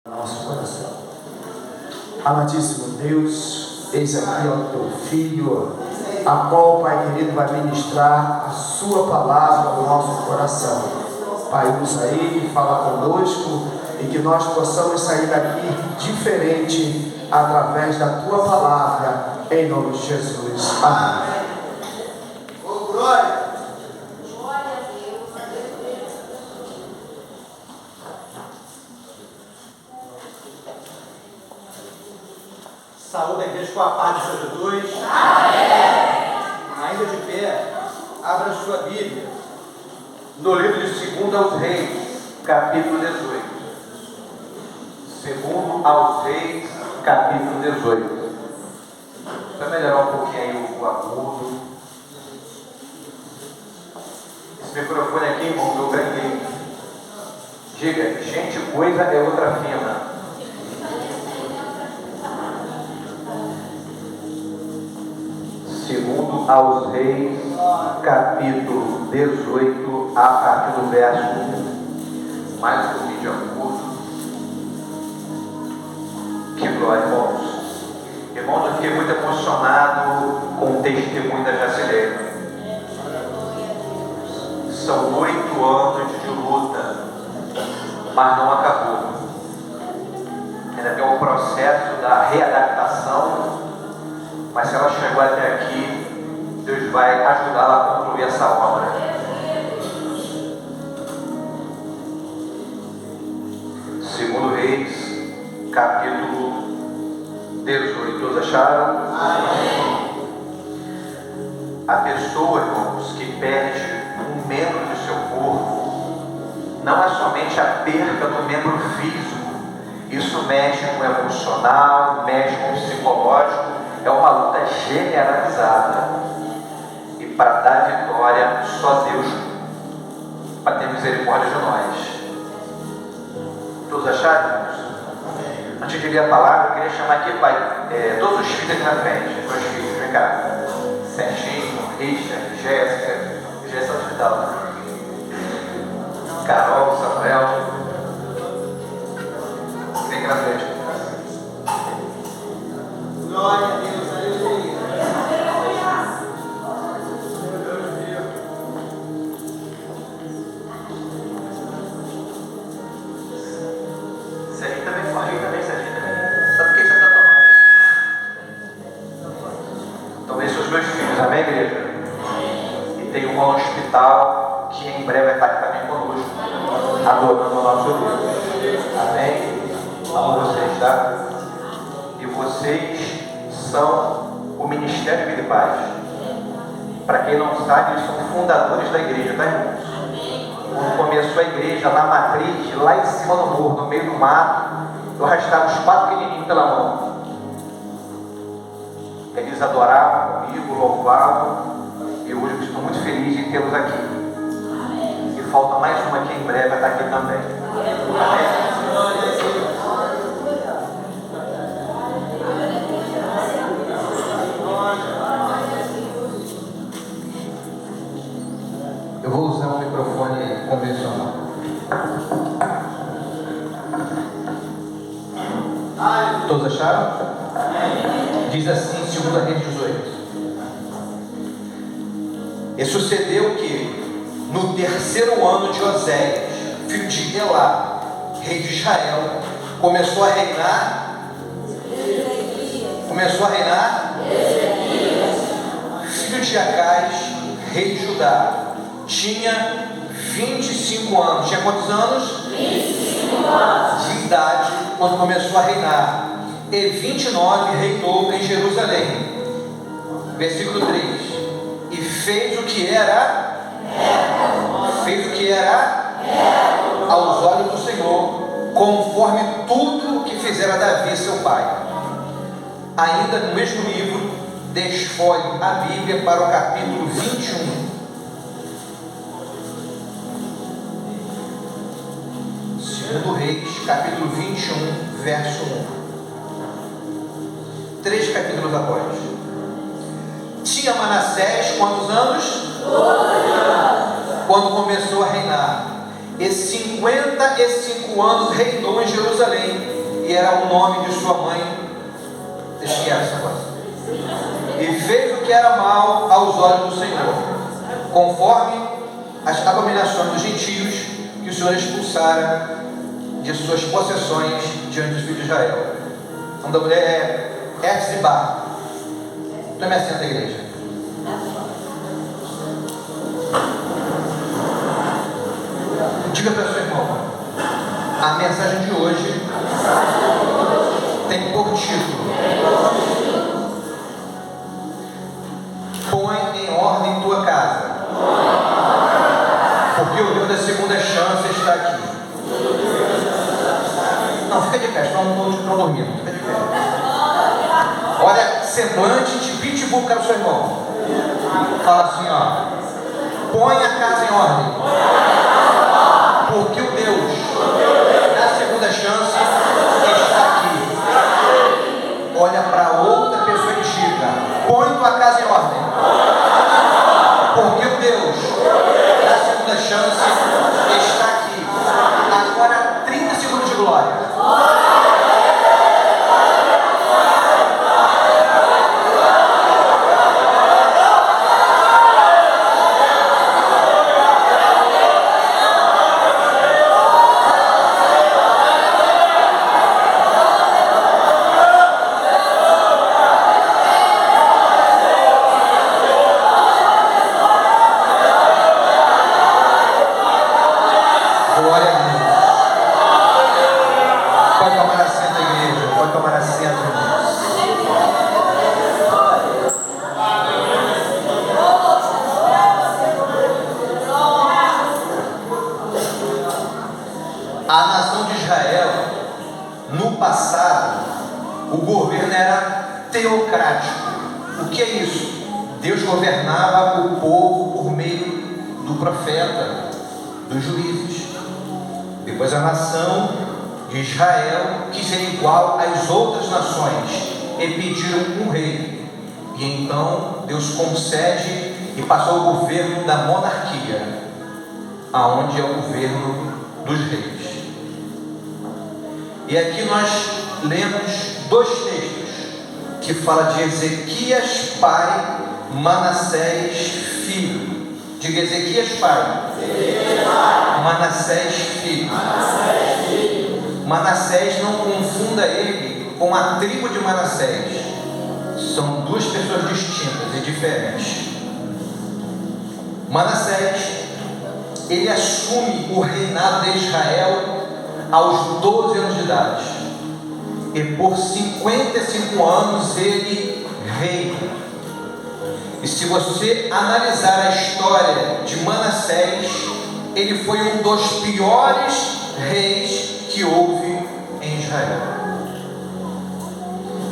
Nosso coração. Amadíssimo Deus, eis aqui o teu filho, a qual, Pai querido, vai ministrar a sua palavra ao nosso coração. Pai, usa ele, fala conosco e que nós possamos sair daqui diferente através da tua palavra, em nome de Jesus. Amém. Oh, glória! Saúde a igreja com a paz de Jesus. Amém. Ainda de pé, abra sua Bíblia no livro de 2 aos Reis, capítulo 18. 2 aos Reis, capítulo 18. Vai melhorar um pouquinho aí o agudo. Esse microfone aqui, irmão, eu ganhei. Diga, gente, coisa é outra fina. Segundo aos Reis, capítulo 18, a partir do verso 1. Mais um vídeo agudo. Que glória, irmãos. Irmãos, eu fiquei muito emocionado com o testemunho da Jacileira. São 8 anos de luta, mas não acabou. Ainda tem um processo da readaptação. Mas se ela chegou até aqui, Deus vai ajudá-la a concluir essa obra. Segundo Reis, capítulo 18. Todos acharam? Amém. A pessoa, irmãos, que perde um membro do seu corpo, não é somente a perda do membro físico. Isso mexe com o emocional, mexe com o psicológico. É uma luta generalizada. E para dar vitória, só Deus para ter misericórdia de nós. Todos acharam? Antes de ler a palavra, eu queria chamar aqui, pai, todos os filhos aqui na frente. Meus filhos, vem cá. Serginho, Richard, Jéssica do hospital. Carol, Samuel. Vem aqui na frente. Glória a Deus, aleluia. Serginho também foi também, Serginho. Sabe o que você está tomando? Então, esses são os meus filhos, amém, igreja? E tem um no hospital que em breve vai estar aqui também conosco, adorando o nosso Deus. Amém? Amo vocês, tá? E vocês são o Ministério Vida e Paz. Para quem não sabe, eles são fundadores da igreja, tá, irmãos? Quando começou a igreja na matriz, lá em cima do morro, no meio do mato, eu arrastava os 4 pequenininhos pela mão. Eles adoravam comigo, louvavam, e hoje eu estou muito feliz em tê-los aqui. E falta mais uma que em breve vai estar aqui também. Amém? Eu vou usar um microfone convencional. Todos acharam? Diz assim, 2 Reis 18. E sucedeu que, no 3º ano de Oséias, filho de Elá, rei de Israel, começou a reinar, filho de Acais, rei de Judá. Tinha 25 anos. Tinha quantos anos? 25 anos. De idade, quando começou a reinar. E 29 reinou em Jerusalém. Versículo 3. E fez o que era aos olhos do Senhor, conforme tudo que fizera Davi, seu pai. Ainda no mesmo livro, desfolhe a Bíblia para o capítulo 21. Segundo Reis, capítulo 21, verso 1. 3 capítulos após. Tinha Manassés quantos anos? 12 anos. Quando começou a reinar. E 55 anos reinou em Jerusalém. era o nome de sua mãe. Esquece agora. E fez o que era mal aos olhos do Senhor, conforme as abominações dos gentios que o Senhor expulsara de suas possessões diante dos filhos de Israel. O nome da mulher é Efzibá. Tome assento da igreja. Diga para o seu irmão: a mensagem de hoje tem por título: põe em ordem tua casa, porque o Deus da segunda chance está aqui. Não, fica de pé, estão dormindo, fica de pé. Olha, semblante de pitbull para o seu irmão. Fala assim, ó: põe a casa em ordem, porque o Deus da segunda chance está aqui. Olha para outra pessoa e diga: põe tua casa em ordem, porque o Deus da segunda chance está aqui. Agora 30 segundos de glória. A nação de Israel, no passado, o governo era teocrático. O que é isso? Deus governava o povo por meio do profeta, dos juízes. Depois a nação de Israel quis ser igual às outras nações e pediram um rei. E então Deus concede e passou o governo da monarquia, aonde é o governo dos reis. E aqui nós lemos dois textos que falam de Ezequias pai, Manassés filho. Diga: Ezequias pai, Manassés filho. Manassés, não confunda ele com a tribo de Manassés. São duas pessoas distintas e diferentes. Manassés, ele assume o reinado de Israel aos 12 anos de idade, e por 55 anos ele reina. E se você analisar a história de Manassés, ele foi um dos piores reis que houve em Israel.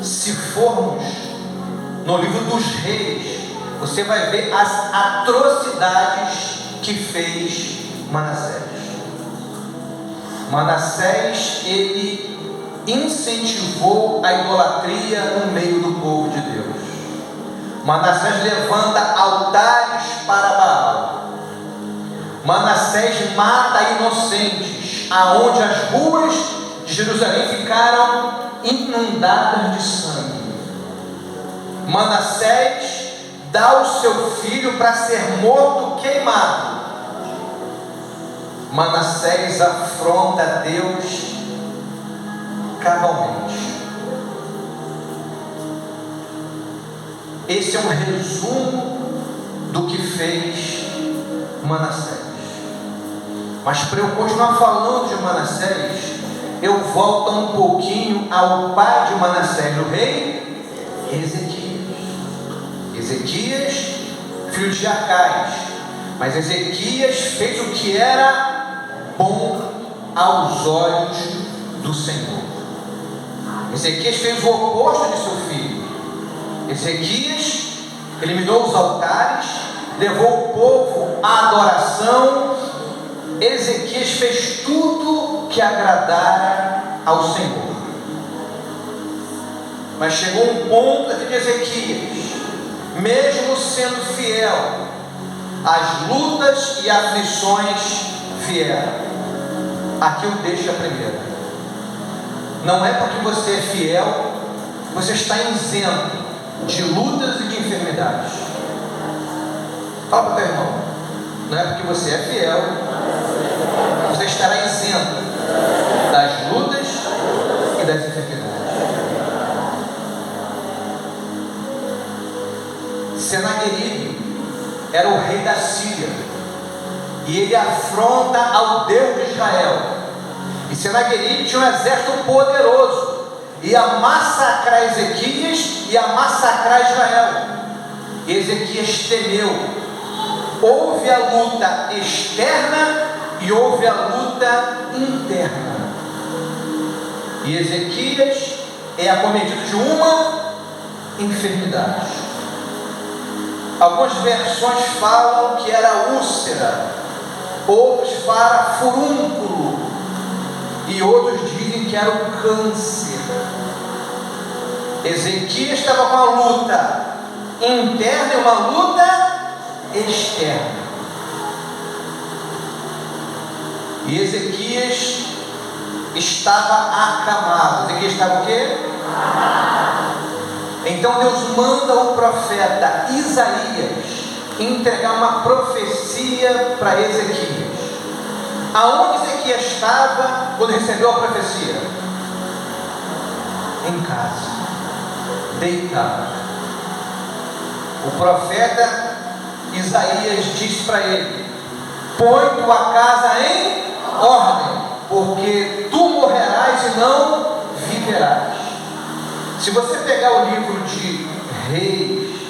Se formos no livro dos reis, você vai ver as atrocidades que fez Manassés. Manassés, ele incentivou a idolatria no meio do povo de Deus. Manassés levanta altares para Baal. Manassés mata inocentes, aonde as ruas de Jerusalém ficaram inundadas de sangue. Manassés dá o seu filho para ser morto, queimado. Manassés afronta Deus cabalmente. Esse é um resumo do que fez Manassés. Mas para eu continuar falando de Manassés, eu volto um pouquinho ao pai de Manassés, o rei Ezequias. Ezequias, filho de Acais. Mas Ezequias fez o que era bom aos olhos do Senhor. Ezequias fez o oposto de seu filho. Ezequias eliminou os altares, levou o povo à adoração. Ezequias fez tudo que agradara ao Senhor. Mas chegou um ponto de Ezequias, mesmo sendo fiel, as lutas e aflições vieram. Aqui eu deixo a primeira. não é porque você é fiel, você está isento de lutas e de enfermidades. Fala para o teu irmão, não é porque você é fiel, você estará isento das lutas e das enfermidades. Senaqueribe era o rei da Síria, e ele afronta ao Deus de Israel. E Senaqueribe tinha um exército poderoso, ia massacrar Ezequias, ia massacrar Israel. E Ezequias temeu. Houve a luta externa e houve a luta interna. E Ezequias é acometido de uma enfermidade. Algumas versões falam que era úlcera, outros falam furúnculo, e outros dizem que era o câncer. Ezequias estava com uma luta interna e uma luta externa. E Ezequias estava acamado. Ezequias estava o quê? Então Deus manda o profeta Isaías entregar uma profecia para Ezequias. Aonde Ezequias estava quando recebeu a profecia? Em casa, deitado. O profeta Isaías diz para ele: põe tua casa em ordem, porque tu morrerás e não viverás. Se você pegar o livro de Reis,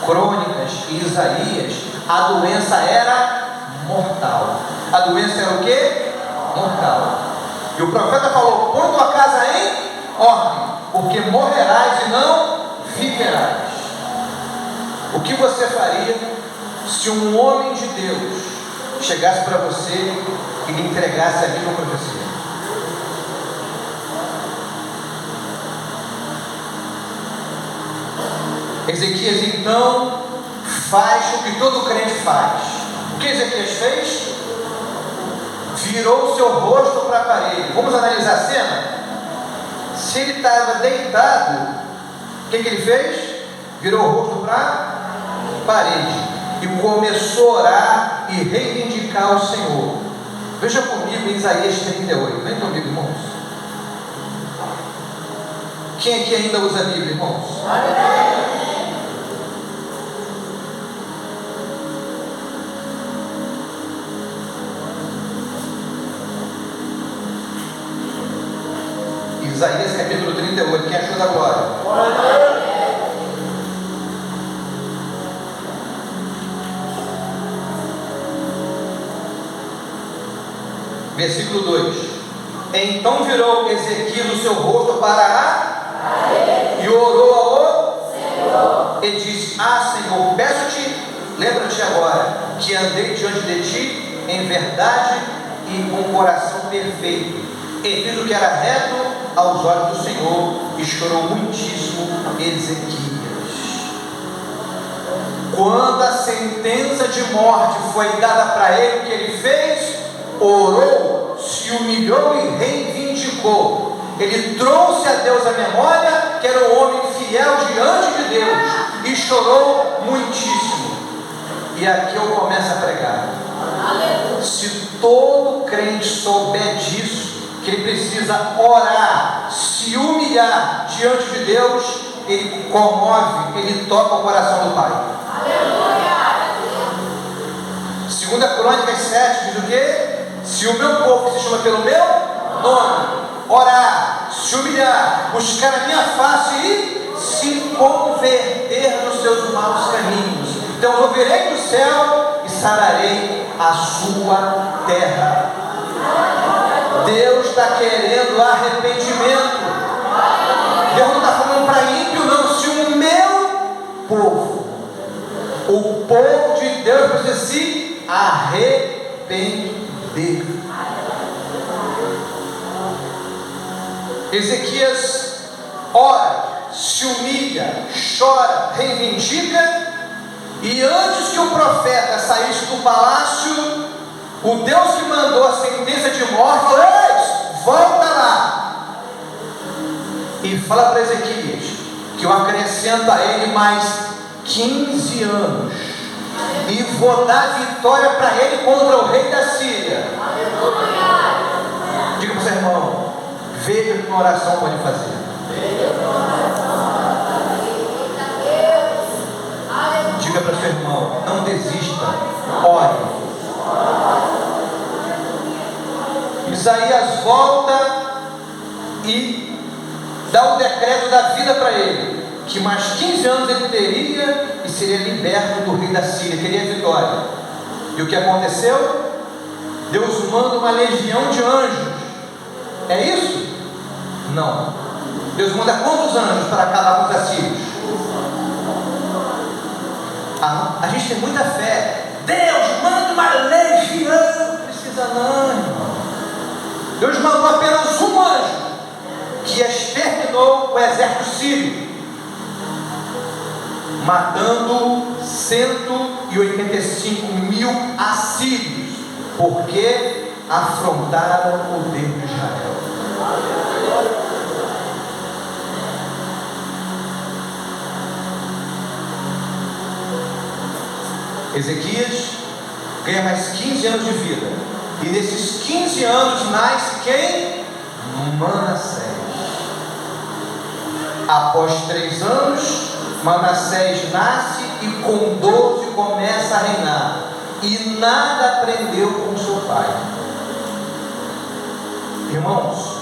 Crônicas e Isaías, a doença era mortal. A doença era o quê? Mortal. E o profeta falou: põe tua casa em ordem, porque morrerás e não viverás. O que você faria se um homem de Deus chegasse para você e lhe entregasse a mesma profecia? Ezequias então faz o que todo crente faz. O que Ezequias fez? Virou o seu rosto para a parede. Vamos analisar a cena? Se ele estava deitado, o que ele fez? Virou o rosto para a parede e começou a orar e reivindicar o Senhor. Veja comigo em Isaías 38. Vem comigo, irmãos. Quem aqui ainda usa a Bíblia, irmãos? Isaías capítulo 38, quem achou da glória? Versículo 2: então virou Ezequias o seu rosto para e orou ao Senhor e disse: Senhor, peço-te, lembra-te agora que andei diante de ti em verdade e com coração perfeito, e fiz o que era reto aos olhos do Senhor. E chorou muitíssimo Ezequias. Quando a sentença de morte foi dada para ele, o que ele fez? Orou, se humilhou e reivindicou. Ele trouxe a Deus a memória que era um homem fiel diante de Deus e chorou muitíssimo. E aqui eu começo a pregar. Se todo crente souber disso, que ele precisa orar, se humilhar diante de Deus, ele comove, ele toca o coração do Pai. Segunda Crônicas 7 diz o quê? Se o meu povo, que se chama pelo meu nome, orar, se humilhar, buscar a minha face e se converter dos seus maus caminhos, então eu virei do céu e sararei a sua terra. Deus está querendo arrependimento. Deus não está falando para ímpio, não. Se o meu povo, o povo de Deus precisa se arrepender. Ezequias ora, se humilha, chora, reivindica, e antes que o profeta saísse do palácio, o Deus que mandou a sentença de morte falou: volta lá. e fala para Ezequias que eu acrescento a ele mais 15 anos e vou dar vitória para ele contra o rei da Síria. Diga para o seu irmão, veja o que uma oração pode fazer. Diga para o seu irmão, não desista, ore. Isaías volta e dá o decreto da vida para ele, que mais 15 anos ele teria e seria liberto do rei da Síria, queria vitória. E o que aconteceu? Deus manda uma legião de anjos. É isso? Não. Deus manda quantos anjos para acabar com os assírios? A gente tem muita fé. Deus manda uma legião. Não precisa não, irmão. Deus mandou apenas um anjo que exterminou o exército sírio, matando 185 mil assírios, porque afrontaram o Deus de Israel. Ezequias ganha mais 15 anos de vida, e nesses 15 anos nasce quem? Manassés. Após 3 anos, Manassés nasce e com 12 começa a reinar, e nada aprendeu com seu pai. Irmãos,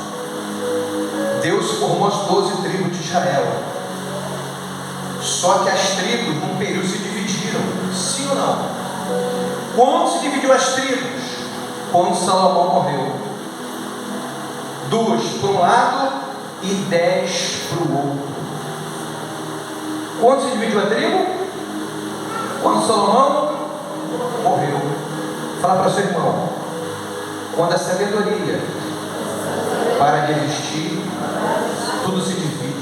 Deus formou as 12 tribos de Israel, só que as tribos num período se dividiram, sim ou não? Quando se dividiu as tribos? Quando Salomão morreu, 2 para um lado e 10 para o outro. Quando se dividiu a tribo? Quando Salomão morreu. Fala para o seu irmão, quando a sabedoria para de existir, tudo se divide.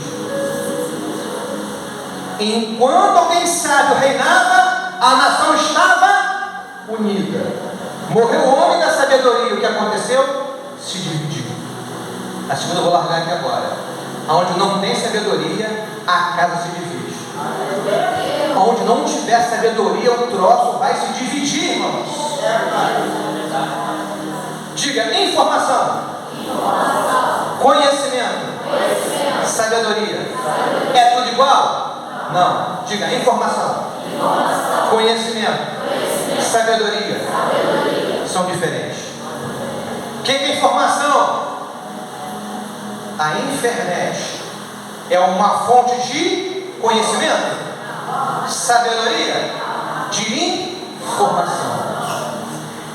Enquanto alguém sábio reinava, a nação estava unida. Morreu o homem da sabedoria, o que aconteceu? Se dividiu. A segunda eu vou largar aqui agora. Onde não tem sabedoria, a casa se divide. Onde não tiver sabedoria, o troço vai se dividir, irmãos. Diga, informação. Conhecimento. Sabedoria. É tudo igual? Não. Diga, informação. Conhecimento. Sabedoria. São diferentes. Quem tem informação? A internet é uma fonte de conhecimento, sabedoria, de informação.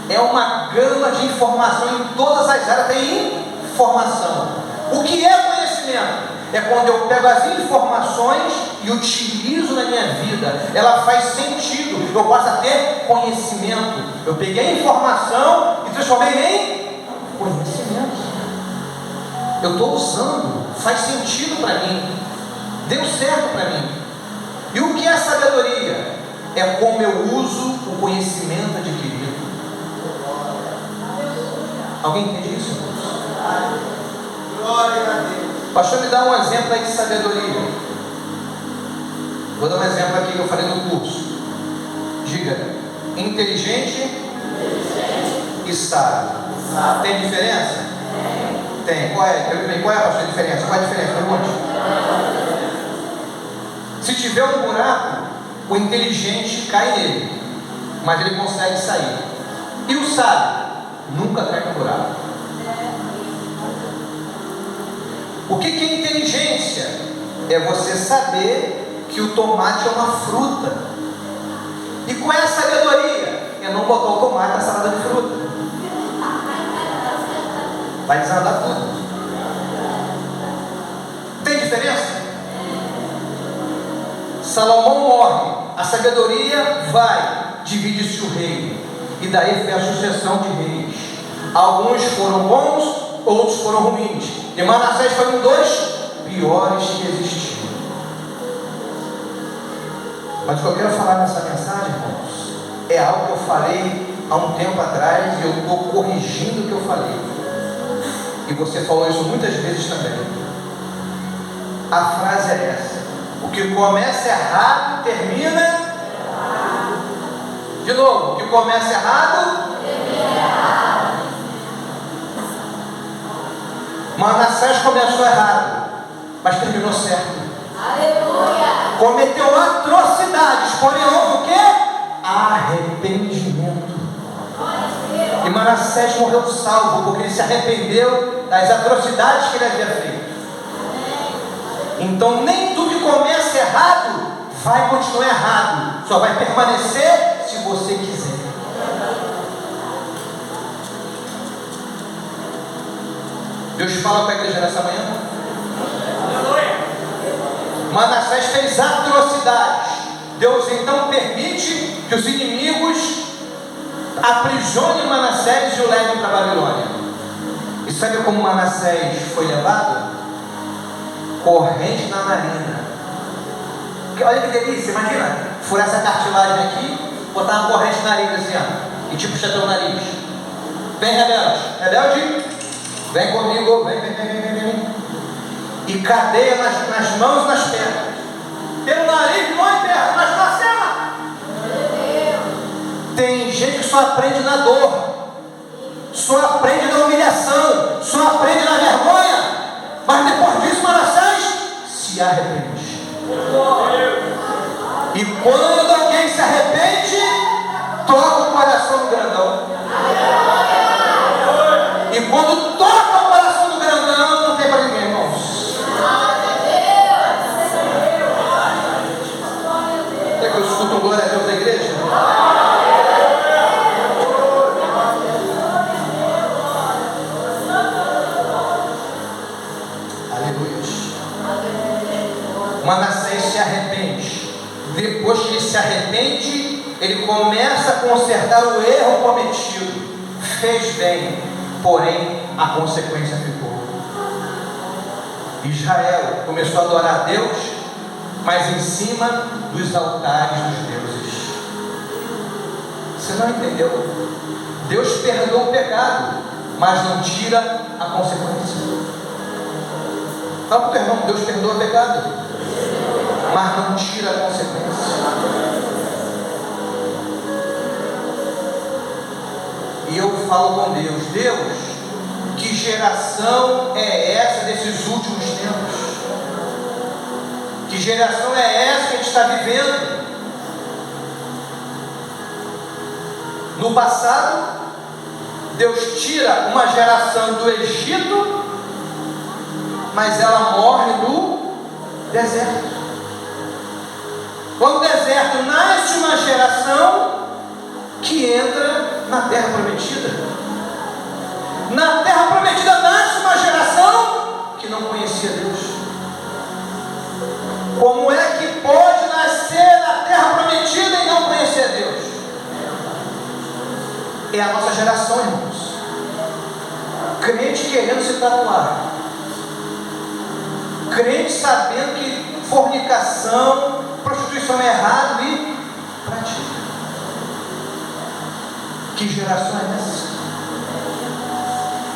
É uma gama de informação, em todas as áreas tem informação. O que é conhecimento? É quando eu pego as informações e utilizo na minha vida, ela faz sentido, eu passo a ter conhecimento. Eu peguei a informação e transformei em conhecimento. Eu estou usando, faz sentido para mim, deu certo para mim. E o que é sabedoria? É como eu uso o conhecimento adquirido. Alguém entende isso, irmãos? Glória a Deus. Pastor, me dá um exemplo aí de sabedoria. Vou dar um exemplo aqui que eu falei no curso. Diga, inteligente e sábio. Tem diferença? Tem. Qual é a sua diferença? Qual é a diferença? Pergunte. Se tiver um buraco, o inteligente cai nele, mas ele consegue sair. E o sábio nunca cai no buraco. O que é inteligência? É você saber que o tomate é uma fruta. E qual é a sabedoria? É não botar o tomate na salada de fruta. Vai desandar tudo. Tem diferença? Salomão morre, a sabedoria vai, divide-se o reino, e daí foi a sucessão de reis. Alguns foram bons, outros foram ruins. E Manassés foi um dos piores que existiam. Mas o que eu quero falar nessa mensagem, irmãos, é algo que eu falei há um tempo atrás e eu estou corrigindo o que eu falei. E você falou isso muitas vezes também. A frase é essa: o que começa errado termina. De novo, o que começa errado termina errado. Manassés começou errado, mas terminou certo. Aleluia. Cometeu atrocidades, porém houve o quê? Arrependimento. E Manassés morreu salvo, porque ele se arrependeu das atrocidades que ele havia feito. Então nem tudo que começa errado vai continuar errado, só vai permanecer se você quiser. Deus fala com a igreja nessa manhã. Manassés fez atrocidades. Deus então permite que os inimigos aprisionem Manassés e o levem para a Babilônia. E sabe como Manassés foi levado? Corrente na narina. Olha que delícia, imagina, furar essa cartilagem aqui, botar uma corrente na nariz assim, ó, e tipo chatear o nariz. Vem, rebelde, rebelde, vem comigo, vem. E cadeia nas mãos e nas pernas. Pelo nariz, não em perna, mas na cela. Tem gente que só aprende na dor, só aprende na humilhação, só aprende na vergonha, mas depois disso Manassés se arrepende. E quando alguém se arrepende, toca o coração do grandão. E quando toca o coração do grandão, não tem para ninguém, irmãos. Quer que eu escuto um glória a Deus da igreja? Aleluia. Manassés se arrepende. Depois que ele se arrepende, ele começa a consertar o erro cometido. Fez bem, porém a consequência ficou. Israel começou a adorar a Deus, mas em cima dos altares dos deuses. Você não entendeu? Deus perdoa o pecado, mas não tira a consequência. Fala para o teu irmão: Deus perdoa o pecado, mas não tira a consequência. E eu falo com Deus: Deus, que geração é essa desses últimos tempos? Que geração é essa que a gente está vivendo? No passado, Deus tira uma geração do Egito, mas ela morre no deserto. No deserto nasce uma geração que entra na terra prometida. Na terra prometida nasce uma geração que não conhecia Deus. Como é que pode nascer na terra prometida e não conhecer Deus? É a nossa geração, irmãos. Crente querendo se tatuar, crente sabendo que fornicação, prostituição é errado e pratica. Que geração é essa?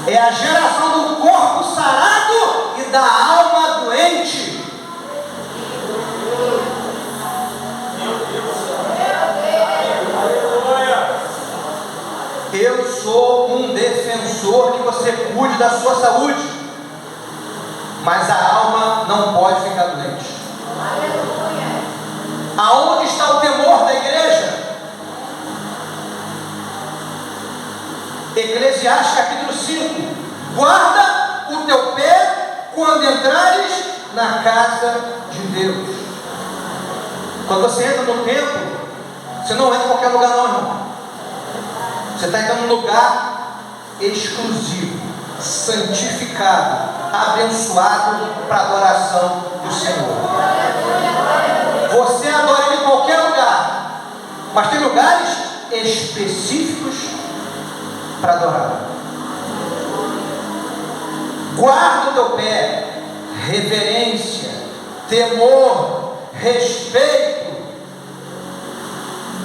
É a geração do corpo sarado e da alma doente. Eu sou um defensor que você cuide da sua saúde, mas a alma não pode ficar doente. Aonde está o temor da igreja? Eclesiastes capítulo 5: guarda o teu pé quando entrares na casa de Deus. Quando você entra no templo, você não entra em qualquer lugar não, irmão. Você está entrando num lugar exclusivo, santificado, abençoado para a adoração do Senhor. Você adora Ele em qualquer lugar, mas tem lugares específicos para adorar. Guarda o teu pé, reverência, temor, respeito.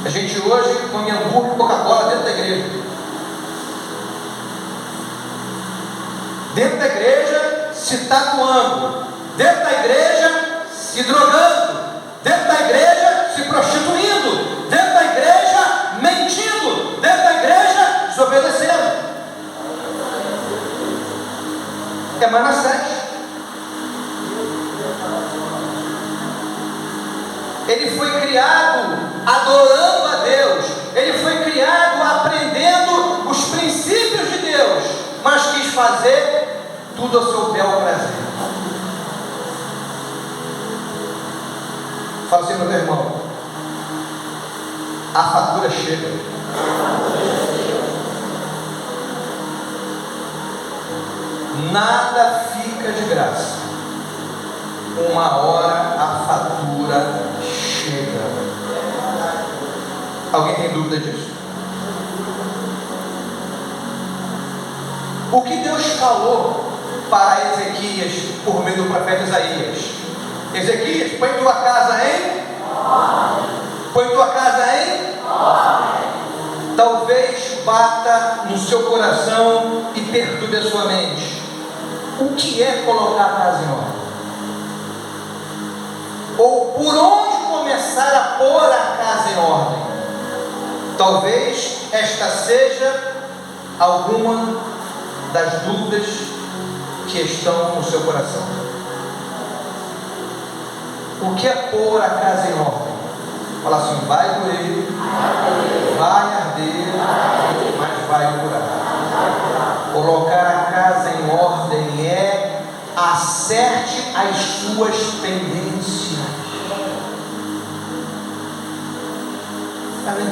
A gente hoje come hambúrguer e Coca-Cola dentro da igreja. Dentro da igreja se tatuando. Dentro da igreja se drogando, dentro da igreja se prostituindo, dentro da igreja mentindo, dentro da igreja desobedecendo. É Manassés. Ele foi criado adorando a Deus, ele foi criado aprendendo os princípios de Deus, mas quis fazer tudo ao seu bel prazer. Fala assim, meu irmão, a fatura chega. Nada fica de graça. Uma hora a fatura chega. Alguém tem dúvida disso? O que Deus falou para Ezequias por meio do profeta Isaías? Ezequias, põe tua casa em? Põe tua casa em? Talvez bata no seu coração e perturbe a sua mente. O que é colocar a casa em ordem? Ou por onde começar a pôr a casa em ordem? Talvez esta seja alguma das dúvidas que estão no seu coração. O que é pôr a casa em ordem? Fala assim, vai doer, vai arder, mas vai curar. Colocar a casa em ordem é acerte as suas pendências.